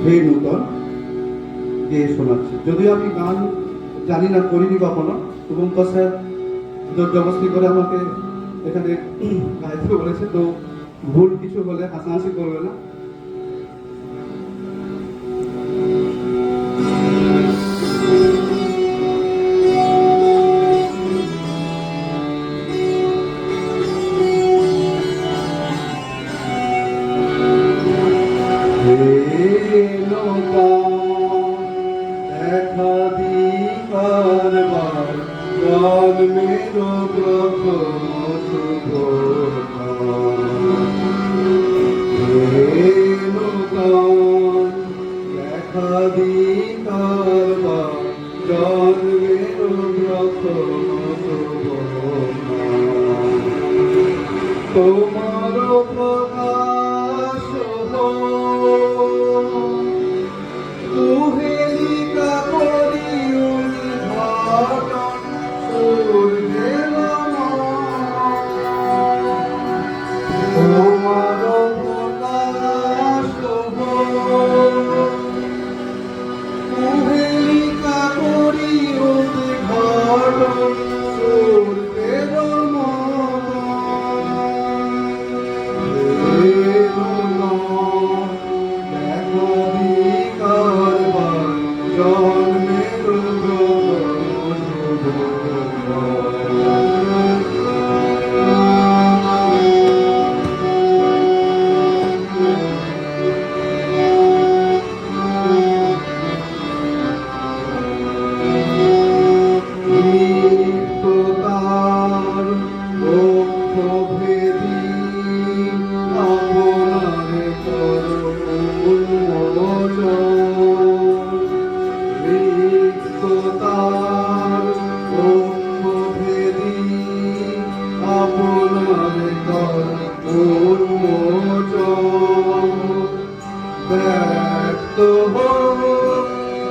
হে নূতন গিয়ে শোনাচ্ছি। যদিও আমি গান জানি না, করিনি কখনো, এবং স্যার জোর জবরদস্তি করে আমাকে এখানে গাইতে বলেছে, তো ভুল কিছু হলে হাসাহাসি করবে না। তোমার প্রকাশ কুহেলিকা করি উদ্ঘাটন সূর্যের তোমার প্রকাশ কুহেলিকা করি উদ্ঘাটন সূর্যের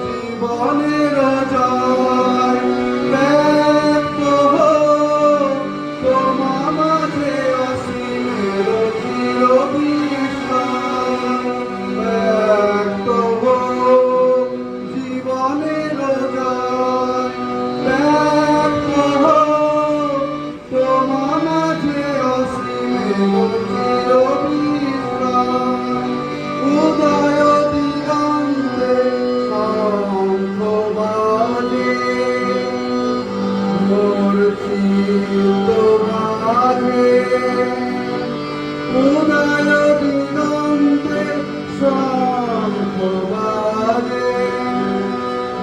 জীবনের যায় ব্যক্ত তোমার মাঝে অসীমের চির বিশ্বাস ব্যক্ত জীবনের যায় ব্যক্ত তোমার মাঝে অসীমের চির বিশ্বাস উদয় দিগন্তে শঙ্খবাজে মোর চিত্ত মাঝে উদয় দিগন্তে শঙ্খবাজে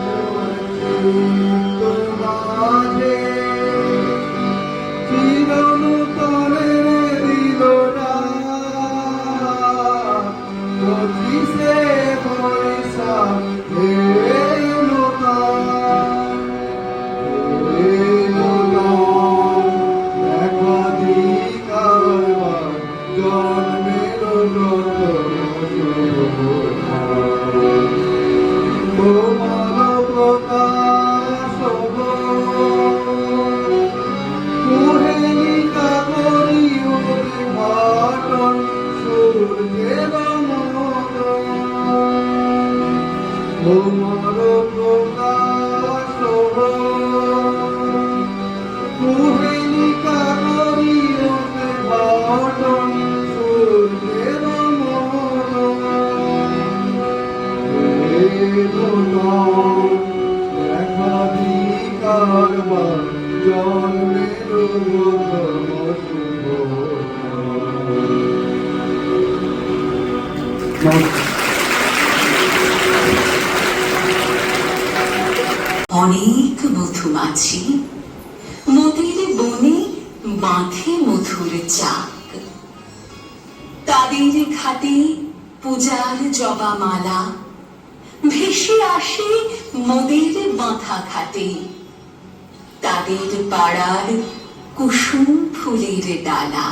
মোর চিত্ত মাঝে চিরনূতনের দিলরা পঁচিশে বৈশাখ জন্মের তোমার প্রকাশ কুহেলিকা করি উদ্ঘাটন সূর্যের তোমার প্রকাশ কুহেলিকা করি উদ্ঘাটন সূর্যের একাধিকার জন্মের অনেক মধুমাছি মোদের বনে বাঁধে মধুর চাক, তাদের ঘাটে পূজার জবামালা ভেসে আসে মোদের বাঁধা ঘাটে, তাদের পাড়ার কুসুম ফুলের ডালা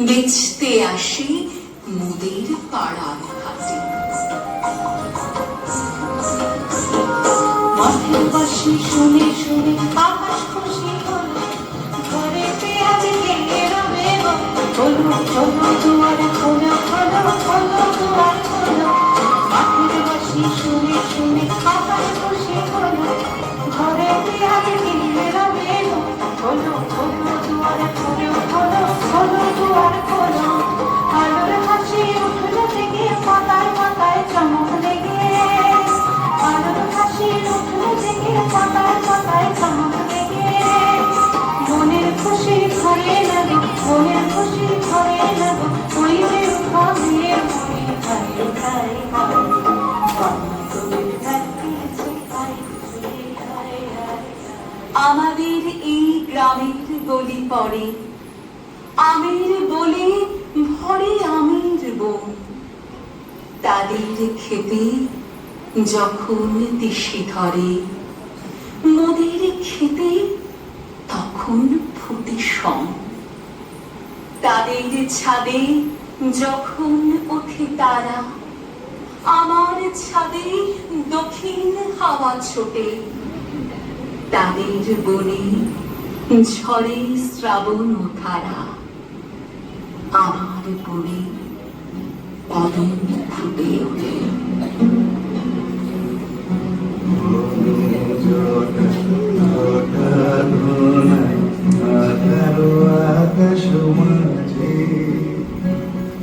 বেচতে আসে মোদের পাড়ার ঘাটে। মাঠে বসে শুনে শুনে আকাশ খুশি হলো, ঘরে পেঁয়াজ ভেঙে রবে খোলো খোলো দুয়ার খোলো খোলো খোলো দুয়ার খোলো। পরে আমের বলে ভরে আমের বন, তাদের খেতে যখন দিশে ধরে, মোদের খেতে তখন ফুটে সম। তাদের ছাদে যখন ওঠে তারা, আমার ছাদে দক্ষিণ হাওয়া ছোটে। তাদের বনে ঝরে শ্রাবণ ধারা, আমার বনে কদম ফুটে ওঠে। আকাশ মাঝে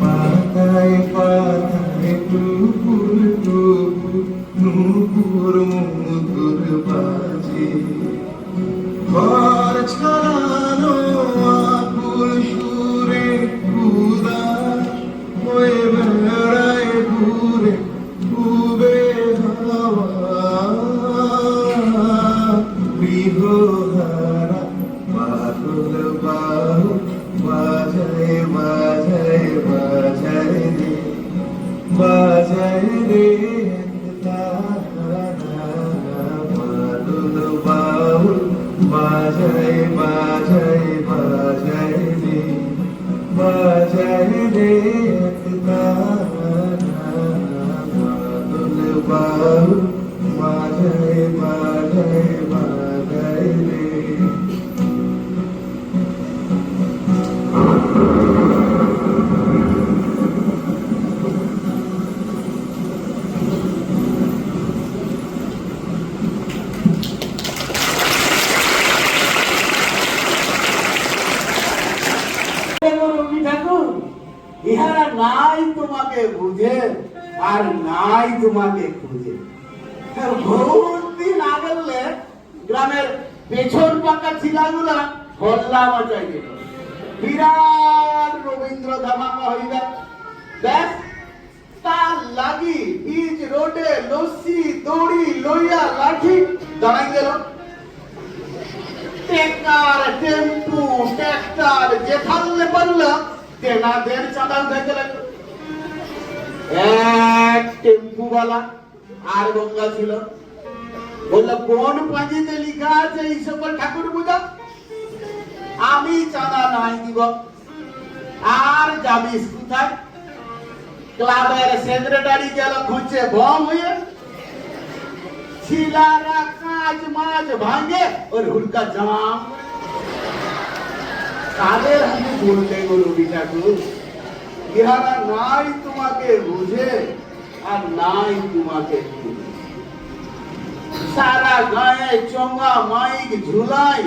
পাতায় পাতায় টুকুর টুকুর নুপুর মধুর বাজে, ঘর ছাড়ানো আকুল সুরে উদাস হয়ে বেড়ায় ঘুরে ডুবে হাওয়া, গৃহহারা পাগল বাহু বাজায় বাজায় বাজায় রে, বাজায় রে তারা, পাগল বাহু বাজায় বাজায় বাজায় রে, বাজায় রে তারা, পাগল বাহু বাজায় বাজায় বাজায় রে। রবি ঠাকুর, ইহারা নাই তোমাকে বুঝে আর নাই তোমাকে খুঁজে। বহুত দিন আগেলে গ্রামের পেছন পাকা ছিলাগুলা হল্লা মচাই দিল, বিরাট রবীন্দ্র ধামাকা হইবে। ব্যাস তার লাগি বীজ রোডে লস্যি দড়ি লইয়া লাঠি দাঁড়াই গেল। ট্রেকার টেম্পু ট্রাক্টর যেখানে পারলা তেনাদের চাঁদা উঠাইতে লাগলো। এক টেম্পুওয়ালা আর গঙ্গা ছিল, বললো কোন পাঁজিতে লিখা আছে এই সকল ঠাকুর পূজা, আমি চাঁদা নাই দিব। আর যাবিস কোথায়? ক্লাবের সেক্রেটারি গেল খুঁজছে বম হয়ে, ছিলারা কাজ মাছ ভাঙে ওর হুড়কা জাম। কাদের হাতে বলতে গো রবি ঠাকুর, ইহারা নাই তোমাকে বুঝে আর নাই তোমাকে খুঁজে। সারা গায়ে চঙ্গা মাইক ঝুলাই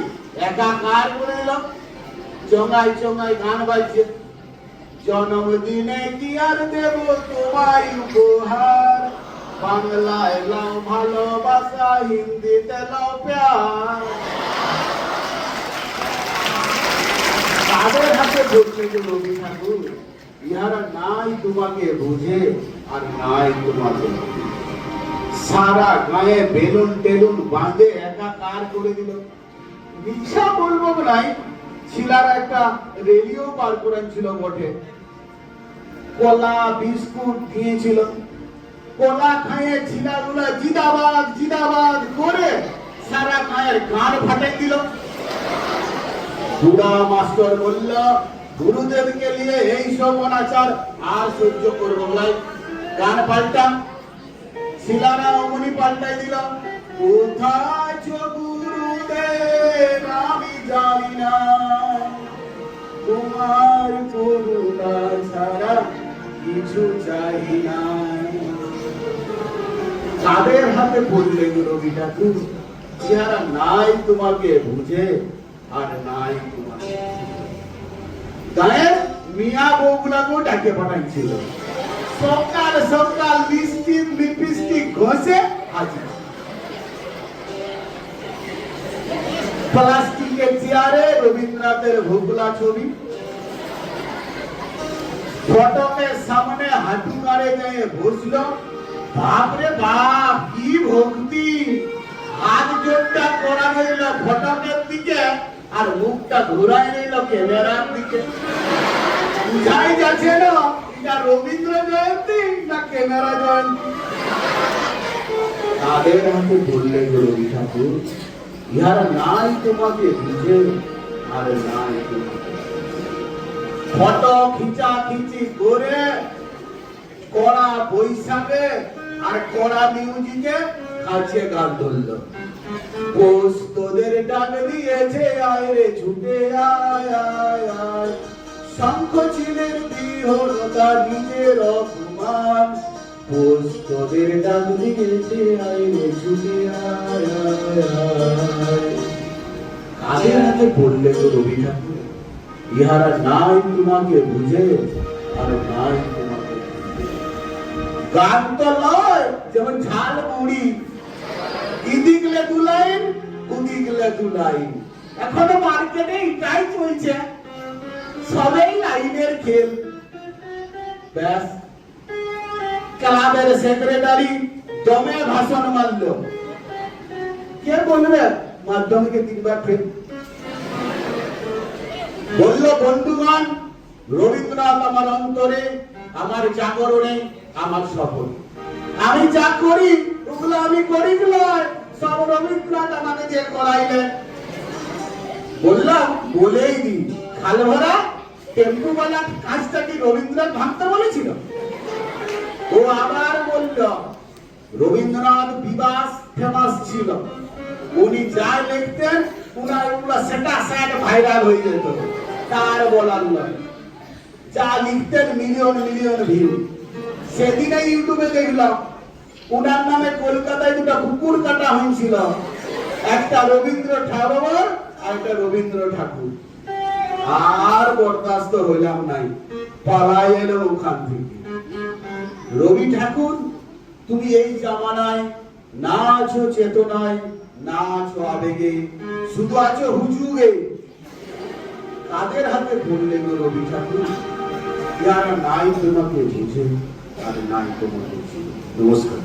একাকার করে দিল। চঙ্গাই চঙ্গাই গান বাজছে, জন্মদিনে কি আর দেব তোমায় উপহার, বাংলায় লাও ভালোবাসা, হিন্দিতে লাও প্যার। তাদের হাতে বলছে যে রবি ঠাকুর, ইহারা নাই তোমাকে বুঝে আর নাই তোমাকে খুঁজে। সারা গায়ে বেলুন টেলুন বাঁধে একাকার করে দিল। মিথ্যা বলবো নাই, ছিলারা একটা রেলিও পার করেছিল বটে। কলা বিস্কুট দিয়েছিল, কলা খাইয়ে ছিলাগুলা জিদাবাদ জিদাবাদ করে সারা গায়ের গান ফাটাই দিল। বুড়া মাস্টার বলল, গুরুদেবকে নিয়ে এই সব অনাচার আর সহ্য করবো নাই, গান পাল্টা। ছিলারা অমনি পাল্টাই দিল, কোথায় গুরুদেব আমি জানি না, তোমার করুণা ছাড়া কিছু চাই না। কাদের হাতে পড়লে রবি ঠাকুর, যারা নাই তোমাকে বুঝে আর নাই তোমাকে। গায়ের মিয়া বউগুলাকেও ডাকে পাঠাইছিল, সকাল সকাল লিপস্টিক লিপস্টিক ঘষে হাজির। প্লাস্টিকের চেয়ারে রবীন্দ্রনাথের ভোগলা ছবি, ফটকের সামনে হাঁটু গাড়ে গিয়ে বসলো। বাপরে বাপ, কি ভক্তি! হাত জোরটা করা হইল ফটকের দিকে আর মুখটা ঘুরায় নিল ক্যামেরার দিকে। বুঝাই যাচ্ছে না এটা রবীন্দ্র জয়ন্তী না ক্যামেরা জয়ন্তী। তাদের হাতে বললে গো রবি ঠাকুর, ইহারা নাই তোমাকে বুঝে আর নাই তোমাকে। ফটো খিচা খিচি করে কড়া বৈশাখে আর কড়া মিউজিকে কাছে গান ধরলো। পোষ তোদের ডাক দিয়েছে আয় রে ছুটে আয় আয় আয়, শঙ্খ ছিলেন বিহরতা নিজের অপমান। পোষ তোদের ডাক দিয়েছে আয় রে ছুটে আয় আয় আয়। কাদের হাতে পড়লে তো রবি ঠাকুর, ইহারা নাই তোমাকে বুঝে আর নাই তোমাকে বুঝে। গান তো নয় যেমন ঝাল মুড়ি, ইদিকলে দু লাইন উদিকলে দু লাইন। এখনো মার্কেটে এটাই চলছে, সবাই লাইনের খেল। ব্যাস, ক্লাবের সেক্রেটারি দমে ভাষণ মারল, কে বলবে মাধ্যমিকে 3 বার ফেল। বলল বন্ধুগণ, রবীন্দ্রনাথ আমার অন্তরে, আমার জাগরণে, আমার সফল। আমি যা করি ওগুলো আমি করি নয়, সব রবীন্দ্রনাথ আমাকে যে করাইলেন। বললাম বলেই দি, খাল ভরা টেম্পুওয়ালা কাজটা কি রবীন্দ্রনাথ ভাবতে বলেছিল? ও আবার বলল রবীন্দ্রনাথ বিবাস ফেমাস ছিল, উনি যা লিখতেন ওগুলা সেটা সেট ভাইরাল হয়ে যেত। তার বলার নয়, যা লিখতেন মিলিয়ন মিলিয়ন ভিউ। সেদিনে ইউটিউবে দেখলাম উনার নামে কলকাতায় 2টা কুকুর কাটা হয়েছিল, একটা রবীন্দ্র ঠাকুর আর একটা রবীন্দ্র ঠাকুর। আর বরদাস্ত হইলাম নাই, পালাই এলো ওখান থেকে। রবি ঠাকুর, তুমি এই জামানায় না আছো চেতনায়, না আছো আবেগে, শুধু আছো হুজুগে। কাদের হাতে পড়লে গো রবি ঠাকুর, যারা নাই তোমাকে বুঝে আর নাই তোমাকে বুঝে। নমস্কার।